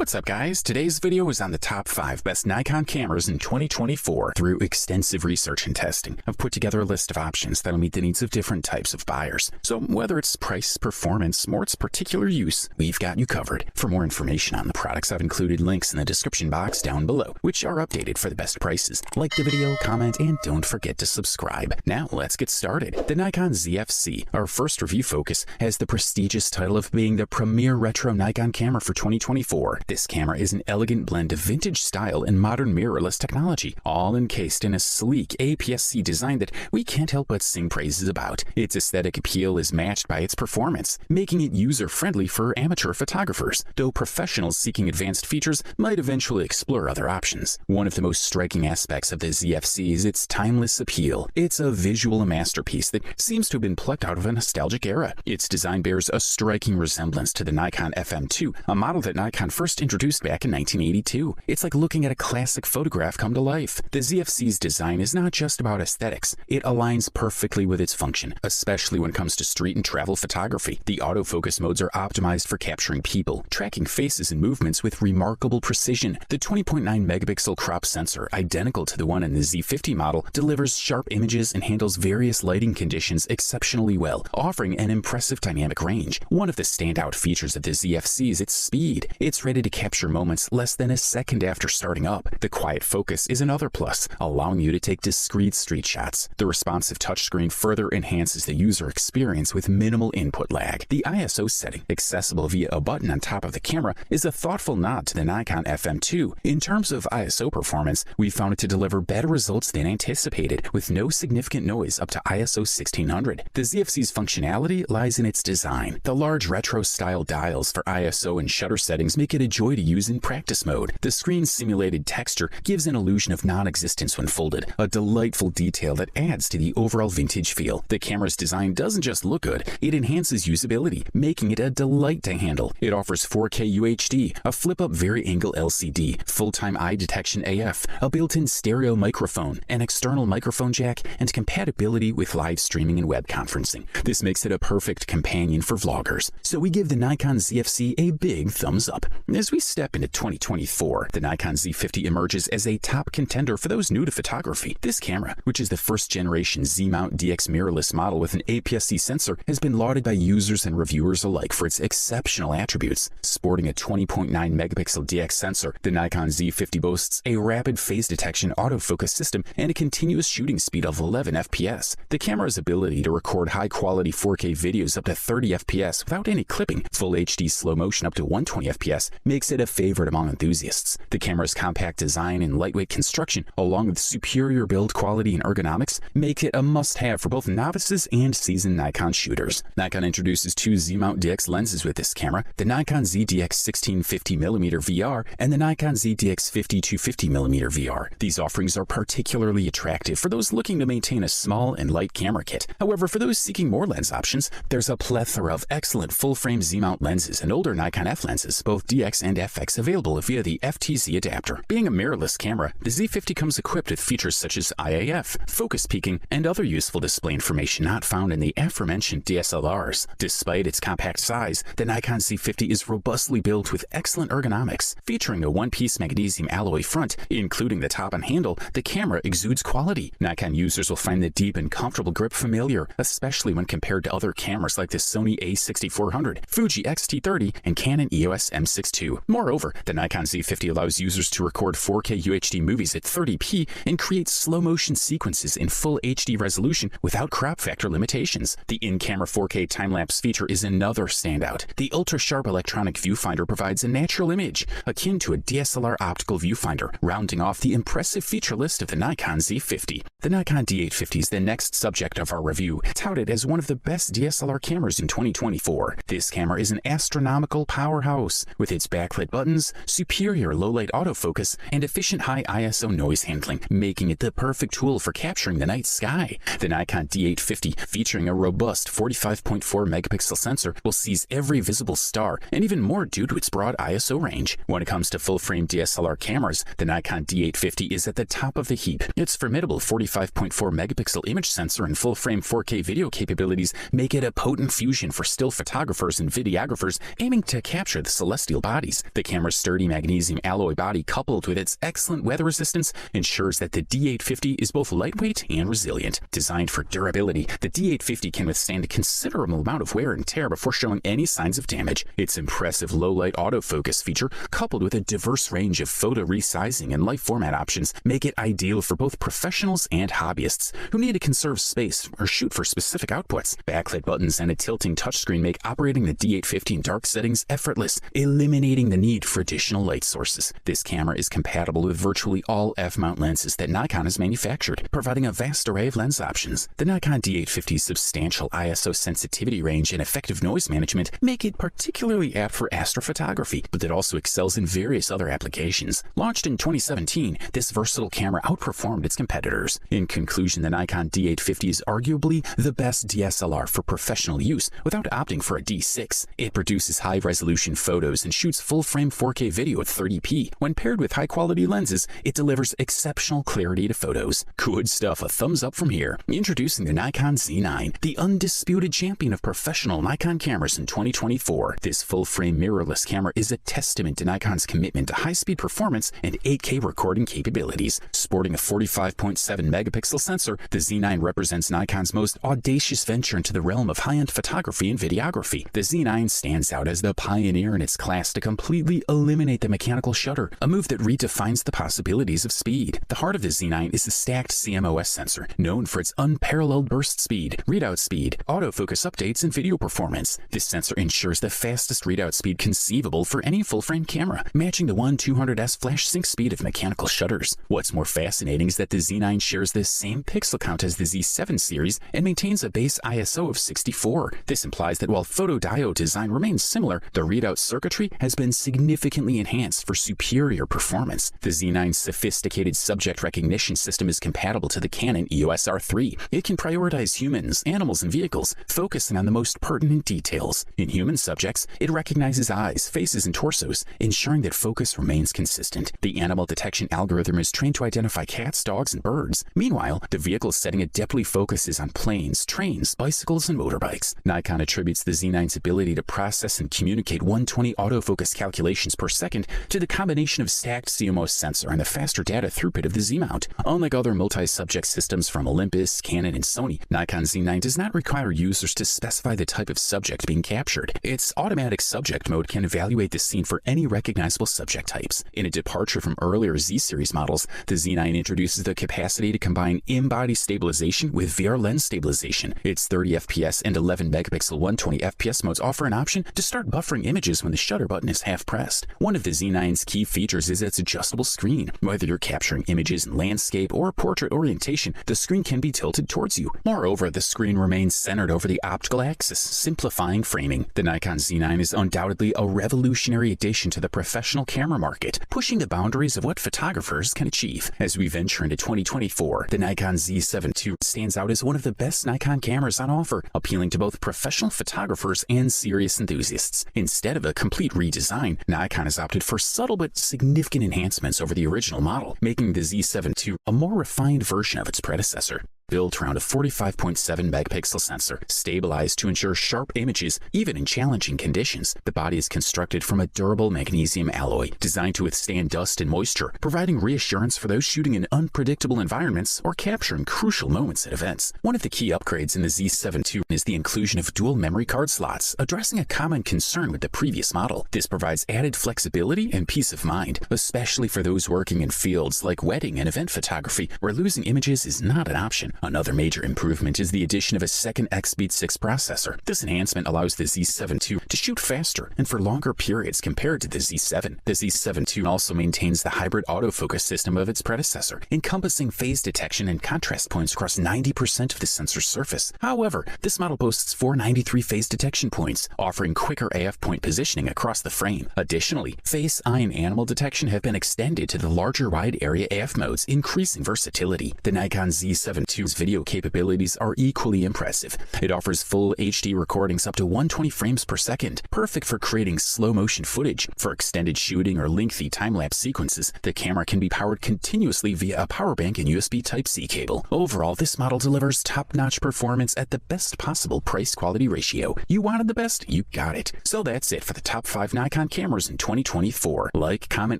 What's up, guys? Today's video is on the top 5 best Nikon cameras in 2024. Through extensive research and testing, I've put together a list of options that'll meet the needs of different types of buyers. So whether it's price, performance, or its particular use, we've got you covered. For more information on the products, I've included links in the description box down below, which are updated for the best prices. Like the video, comment, and don't forget to subscribe. Now let's get started. The Nikon ZFC, our first review focus, has the prestigious title of being the premier retro Nikon camera for 2024. This camera is an elegant blend of vintage style and modern mirrorless technology, all encased in a sleek APS-C design that we can't help but sing praises about. Its aesthetic appeal is matched by its performance, making it user-friendly for amateur photographers, though professionals seeking advanced features might eventually explore other options. One of the most striking aspects of the ZFC is its timeless appeal. It's a visual masterpiece that seems to have been plucked out of a nostalgic era. Its design bears a striking resemblance to the Nikon FM2, a model that Nikon first introduced back in 1982. It's like looking at a classic photograph come to life. The ZFC's design is not just about aesthetics. It aligns perfectly with its function, especially when it comes to street and travel photography. The autofocus modes are optimized for capturing people, tracking faces and movements with remarkable precision. The 20.9 megapixel crop sensor, identical to the one in the Z50 model, delivers sharp images and handles various lighting conditions exceptionally well, offering an impressive dynamic range. One of the standout features of the ZFC is its speed. It's ready to capture moments less than a second after starting up. The quiet focus is another plus, allowing you to take discrete street shots. The responsive touchscreen further enhances the user experience with minimal input lag. The ISO setting, accessible via a button on top of the camera, is a thoughtful nod to the Nikon FM2. In terms of ISO performance, we found it to deliver better results than anticipated, with no significant noise up to ISO 1600. The ZFC's functionality lies in its design. The large retro-style dials for ISO and shutter settings make it a joy to use in practice mode. The screen's simulated texture gives an illusion of non-existence when folded, a delightful detail that adds to the overall vintage feel. The camera's design doesn't just look good, it enhances usability, making it a delight to handle. It offers 4K UHD, a flip-up vari-angle LCD, full-time eye detection AF, a built-in stereo microphone, an external microphone jack, and compatibility with live streaming and web conferencing. This makes it a perfect companion for vloggers. So we give the Nikon ZFC a big thumbs up. As we step into 2024, the Nikon Z50 emerges as a top contender for those new to photography. This camera, which is the first generation Z-mount DX mirrorless model with an APS-C sensor, has been lauded by users and reviewers alike for its exceptional attributes. Sporting a 20.9 megapixel DX sensor, the Nikon Z50 boasts a rapid phase detection autofocus system and a continuous shooting speed of 11 FPS. The camera's ability to record high-quality 4K videos up to 30 FPS without any clipping, full HD slow motion up to 120 FPS, makes it a favorite among enthusiasts. The camera's compact design and lightweight construction, along with superior build quality and ergonomics, make it a must-have for both novices and seasoned Nikon shooters. Nikon introduces two Z-mount DX lenses with this camera, the Nikon ZDX 1650mm VR and the Nikon ZDX 5250mm VR. These offerings are particularly attractive for those looking to maintain a small and light camera kit. However, for those seeking more lens options, there's a plethora of excellent full-frame Z-mount lenses and older Nikon F lenses, both DX and FX, available via the FTZ adapter. Being a mirrorless camera, the Z50 comes equipped with features such as IAF, focus peaking, and other useful display information not found in the aforementioned DSLRs. Despite its compact size, the Nikon Z50 is robustly built with excellent ergonomics. Featuring a one-piece magnesium alloy front, including the top and handle, the camera exudes quality. Nikon users will find the deep and comfortable grip familiar, especially when compared to other cameras like the Sony a6400, Fuji X-T30, and Canon EOS M6 II. Moreover, the Nikon Z50 allows users to record 4K UHD movies at 30p and create slow-motion sequences in full HD resolution without crop factor limitations. The in-camera 4K time-lapse feature is another standout. The ultra-sharp electronic viewfinder provides a natural image, akin to a DSLR optical viewfinder, rounding off the impressive feature list of the Nikon Z50. The Nikon D850 is the next subject of our review, touted as one of the best DSLR cameras in 2024. This camera is an astronomical powerhouse, with its backlit buttons, superior low-light autofocus, and efficient high ISO noise handling, making it the perfect tool for capturing the night sky. The Nikon D850, featuring a robust 45.4 megapixel sensor, will seize every visible star, and even more due to its broad ISO range. When it comes to full-frame DSLR cameras, the Nikon D850 is at the top of the heap. Its formidable 45.4 megapixel image sensor and full-frame 4K video capabilities make it a potent fusion for still photographers and videographers aiming to capture the celestial bodies capabilities. The camera's sturdy magnesium alloy body, coupled with its excellent weather resistance, ensures that the D850 is both lightweight and resilient. Designed for durability, the D850 can withstand a considerable amount of wear and tear before showing any signs of damage. Its impressive low-light autofocus feature, coupled with a diverse range of photo resizing and light format options, make it ideal for both professionals and hobbyists who need to conserve space or shoot for specific outputs. Backlit buttons and a tilting touchscreen make operating the D850 in dark settings effortless, eliminating the need for additional light sources. This camera is compatible with virtually all f-mount lenses that Nikon has manufactured, providing a vast array of lens options. The Nikon D850's substantial ISO sensitivity range and effective noise management make it particularly apt for astrophotography, but it also excels in various other applications. Launched in 2017, this versatile camera outperformed its competitors. In conclusion, the Nikon D850 is arguably the best DSLR for professional use without opting for a D6. It produces high-resolution photos and shoots full-frame 4K video at 30p. When paired with high-quality lenses, it delivers exceptional clarity to photos. Good stuff. A thumbs up from here. Introducing the Nikon Z9, the undisputed champion of professional Nikon cameras in 2024. This full-frame mirrorless camera is a testament to Nikon's commitment to high-speed performance and 8K recording capabilities. Sporting a 45.7 megapixel sensor, the Z9 represents Nikon's most audacious venture into the realm of high-end photography and videography. The Z9 stands out as the pioneer in its class to completely eliminate the mechanical shutter, a move that redefines the possibilities of speed. The heart of the Z9 is the stacked CMOS sensor, known for its unparalleled burst speed, readout speed, autofocus updates, and video performance. This sensor ensures the fastest readout speed conceivable for any full-frame camera, matching the 1/200S flash sync speed of mechanical shutters. What's more fascinating is that the Z9 shares the same pixel count as the Z7 series and maintains a base ISO of 64. This implies that while photodiode design remains similar, the readout circuitry has been significantly enhanced for superior performance. The Z9's sophisticated subject recognition system is compatible to the Canon EOS R3. It can prioritize humans, animals, and vehicles, focusing on the most pertinent details. In human subjects, it recognizes eyes, faces, and torsos, ensuring that focus remains consistent. The animal detection algorithm is trained to identify cats, dogs, and birds. Meanwhile, the vehicle setting adeptly focuses on planes, trains, bicycles, and motorbikes. Nikon attributes the Z9's ability to process and communicate 120 autofocus calculations per second to the combination of stacked CMOS sensor and the faster data throughput of the Z-mount. Unlike other multi-subject systems from Olympus, Canon, and Sony, Nikon Z9 does not require users to specify the type of subject being captured. Its automatic subject mode can evaluate the scene for any recognizable subject types. In a departure from earlier Z-series models, the Z9 introduces the capacity to combine in-body stabilization with VR lens stabilization. Its 30 FPS and 11 megapixel 120 FPS modes offer an option to start buffering images when the shutter button is half pressed. One of the Z9's key features is its adjustable screen. Whether you're capturing images in landscape or portrait orientation, the screen can be tilted towards you. Moreover, the screen remains centered over the optical axis, simplifying framing. The Nikon Z9 is undoubtedly a revolutionary addition to the professional camera market, pushing the boundaries of what photographers can achieve. As we venture into 2024, the Nikon Z7 II stands out as one of the best Nikon cameras on offer, appealing to both professional photographers and serious enthusiasts. Instead of a complete redesign, Nikon has opted for subtle but significant enhancements over the original model, making the Z7 II a more refined version of its predecessor. Built around a 45.7 megapixel sensor, stabilized to ensure sharp images even in challenging conditions. The body is constructed from a durable magnesium alloy, designed to withstand dust and moisture, providing reassurance for those shooting in unpredictable environments or capturing crucial moments at events. One of the key upgrades in the Z7 II is the inclusion of dual memory card slots, addressing a common concern with the previous model. This provides added flexibility and peace of mind, especially for those working in fields like wedding and event photography, where losing images is not an option. Another major improvement is the addition of a second X-Speed 6 processor. This enhancement allows the Z7 II to shoot faster and for longer periods compared to the Z7. The Z7 II also maintains the hybrid autofocus system of its predecessor, encompassing phase detection and contrast points across 90% of the sensor's surface. However, this model boasts 493 phase detection points, offering quicker AF point positioning across the frame. Additionally, face, eye, and animal detection have been extended to the larger wide area AF modes, increasing versatility. The Nikon Z7 II 2's video capabilities are equally impressive. It offers full HD recordings up to 120 frames per second, perfect for creating slow-motion footage. For extended shooting or lengthy time-lapse sequences, the camera can be powered continuously via a power bank and USB Type-C cable. Overall, this model delivers top-notch performance at the best possible price-quality ratio. You wanted the best, you got it. So that's it for the top 5 Nikon cameras in 2024. Like, comment,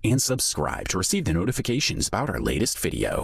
and subscribe to receive the notifications about our latest video.